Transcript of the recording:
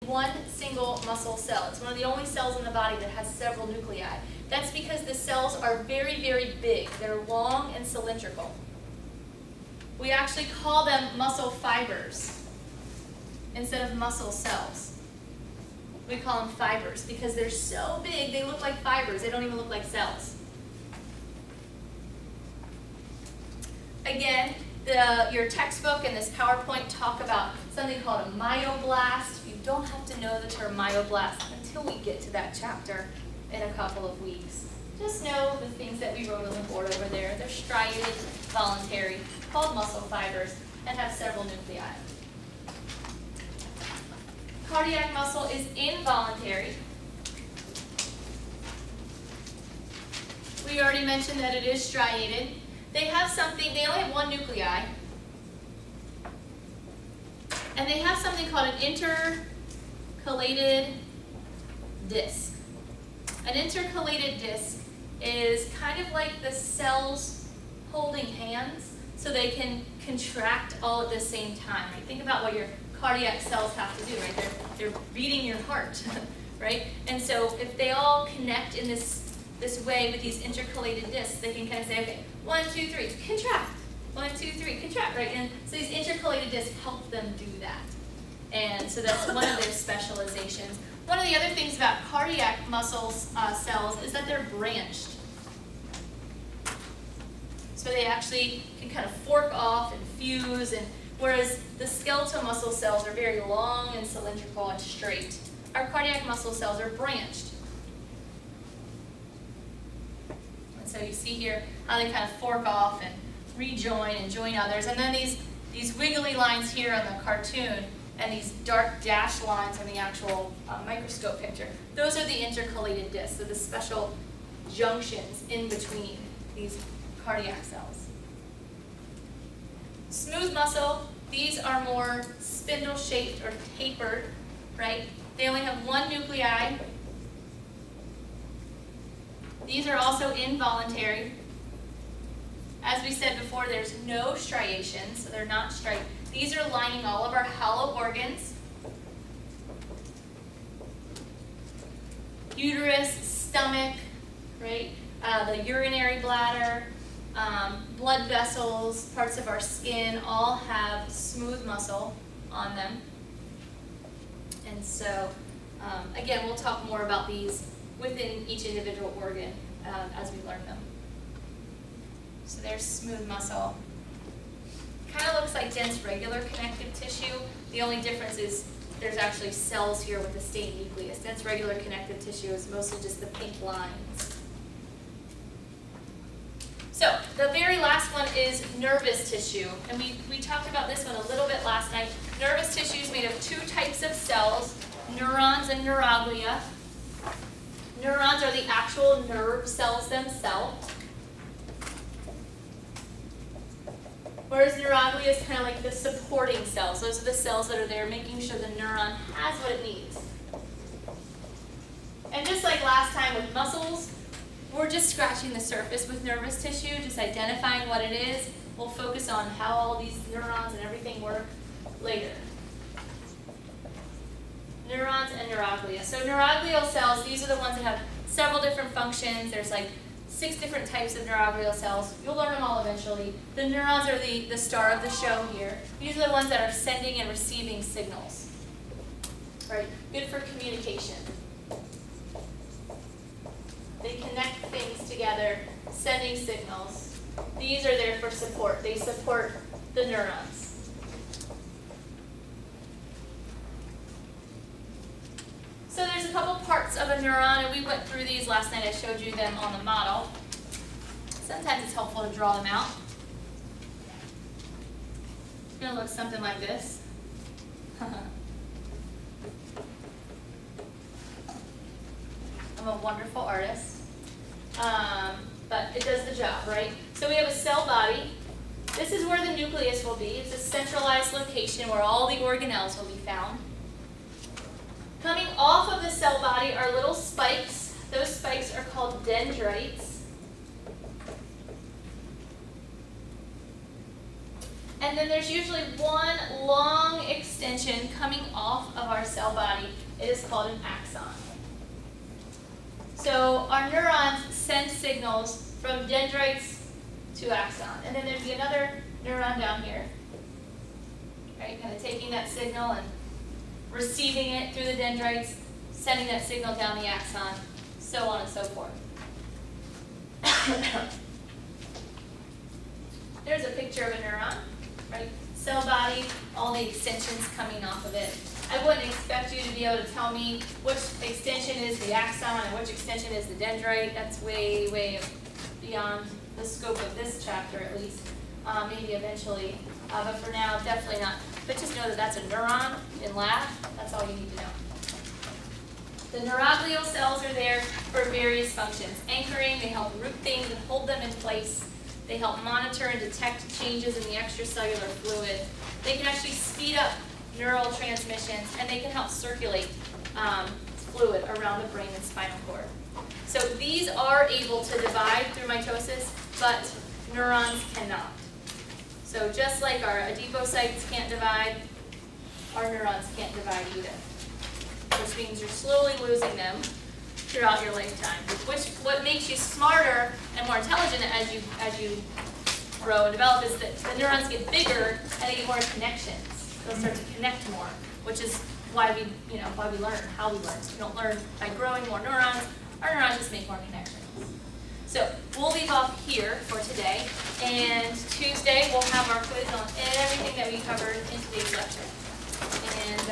one single muscle cell. It's one of the only cells in the body that has several nuclei. That's because the cells are very, very big. They're long and cylindrical. We actually call them muscle fibers instead of muscle cells. We call them fibers because they're so big they look like fibers. They don't even look like cells. Again, your textbook and this PowerPoint talk about something called a myoblast. You don't have to know the term myoblast until we get to that chapter in a couple of weeks. Just know the things that we wrote on the board over there. They're striated, voluntary, called muscle fibers, and have several nuclei. Cardiac muscle is involuntary. We already mentioned that it is striated. They have something, they only have one nuclei, and they have something called an intercalated disc. An intercalated disc is kind of like the cells holding hands so they can contract all at the same time. Right? Think about what your cardiac cells have to do, right? They're beating your heart, right? And so if they all connect in this way with these intercalated discs, they can kind of say, okay, 1, 2, 3, contract. 1, 2, 3, contract, right? And so these intercalated discs help them do that. And so that's one of their specializations. One of the other things about cardiac muscle cells is that they're branched. So they actually can kind of fork off and fuse, and whereas the skeletal muscle cells are very long and cylindrical and straight, our cardiac muscle cells are branched. So you see here how they kind of fork off and rejoin and join others. And then these wiggly lines here on the cartoon and these dark dashed lines on the actual microscope picture, those are the intercalated discs, so the special junctions in between these cardiac cells. Smooth muscle, these are more spindle-shaped or tapered, right? They only have one nuclei. These are also involuntary. As we said before, there's no striation, so they're not striped. These are lining all of our hollow organs. Uterus, stomach, right? The urinary bladder, blood vessels, parts of our skin all have smooth muscle on them. And so, again, we'll talk more about these within each individual organ as we learn them. So there's smooth muscle. Kind of looks like dense regular connective tissue. The only difference is there's actually cells here with a stained nucleus. Dense regular connective tissue is mostly just the pink lines. So the very last one is nervous tissue. And we talked about this one a little bit last night. Nervous tissue is made of two types of cells, neurons and neuroglia. Neurons are the actual nerve cells themselves. Whereas neuroglia is kind of like the supporting cells. Those are the cells that are there making sure the neuron has what it needs. And just like last time with muscles, we're just scratching the surface with nervous tissue, just identifying what it is. We'll focus on how all these neurons and everything work later. Neurons and neuroglia. So neuroglial cells, these are the ones that have several different functions. There's like 6 different types of neuroglial cells. You'll learn them all eventually. The neurons are the star of the show here. These are the ones that are sending and receiving signals. Right? Good for communication. They connect things together, sending signals. These are there for support. They support the neurons. So there's a couple parts of a neuron, and we went through these last night. I showed you them on the model. Sometimes it's helpful to draw them out. It's going to look something like this. I'm a wonderful artist, but it does the job, right? So we have a cell body. This is where the nucleus will be. It's a centralized location where all the organelles will be found. Coming off of the cell body are little spikes. Those spikes are called dendrites. And then there's usually one long extended extension coming off of our cell body. It is called an axon. So our neurons send signals from dendrites to axon. And then there'd be another neuron down here, right? Kind of taking that signal and receiving it through the dendrites, sending that signal down the axon, so on and so forth. There's a picture of a neuron, right? Cell body, all the extensions coming off of it. I wouldn't expect you to be able to tell me which extension is the axon and which extension is the dendrite. That's way, way beyond the scope of this chapter, at least. Maybe eventually, but for now, definitely not. But just know that that's a neuron in lab. That's all you need to know. The neuroglial cells are there for various functions. Anchoring, they help root things and hold them in place. They help monitor and detect changes in the extracellular fluid. They can actually speed up neural transmissions, and they can help circulate fluid around the brain and spinal cord. So these are able to divide through mitosis, but neurons cannot. So just like our adipocytes can't divide, our neurons can't divide either, which means you're slowly losing them throughout your lifetime. What makes you smarter and more intelligent as you grow and develop is that the neurons get bigger and they get more connections. They'll start to connect more, which is why we learn, how we learn. We don't learn by growing more neurons. Our neurons just make more connections. So we'll leave off here for today, and Tuesday we'll have our quiz on everything that we covered in today's lecture. And